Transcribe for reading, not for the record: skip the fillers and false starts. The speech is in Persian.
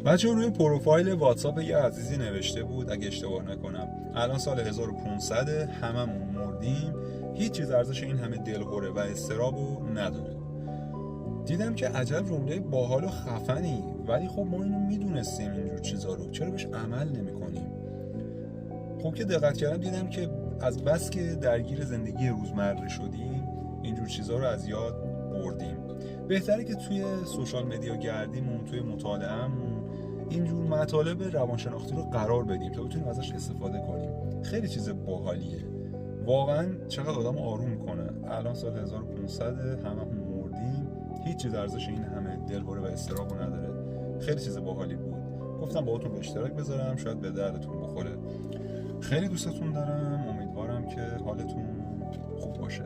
بچه روی پروفایل واتساپ یه عزیزی نوشته بود اگه اشتباه نکنم الان سال 1500 هممون مردیم، هیچ چیز ارزش این همه دلهوره و اضطرابو نداره. دیدم که عجب جمله باحال و خفنی، ولی خب ما اینو میدونستیم اینجور چیزا رو، چرا بهش عمل نمی‌کنیم؟ خب که دقت کردم دیدم که از بس که درگیر زندگی روزمره شدیم اینجور چیزا رو از یاد بردیم. بهتره که توی سوشال مدیا گردیمون، توی مطالعه‌مون اینجور مطالب روانشناختی رو قرار بدیم تا بتونیم ازش استفاده کنیم. خیلی چیز باحالیه واقعا، چقدر آدم آروم میکنه. الان سال 1500 هممون مردیم، هیچ چیز ارزش این همه دلهوره و اضطرابو نداره. خیلی چیز باحالی بود، گفتم باهاتون به اشتراک بذارم، شاید به دردتون بخوره. خیلی دوستتون دارم، امیدوارم که حالتون خوب باشه.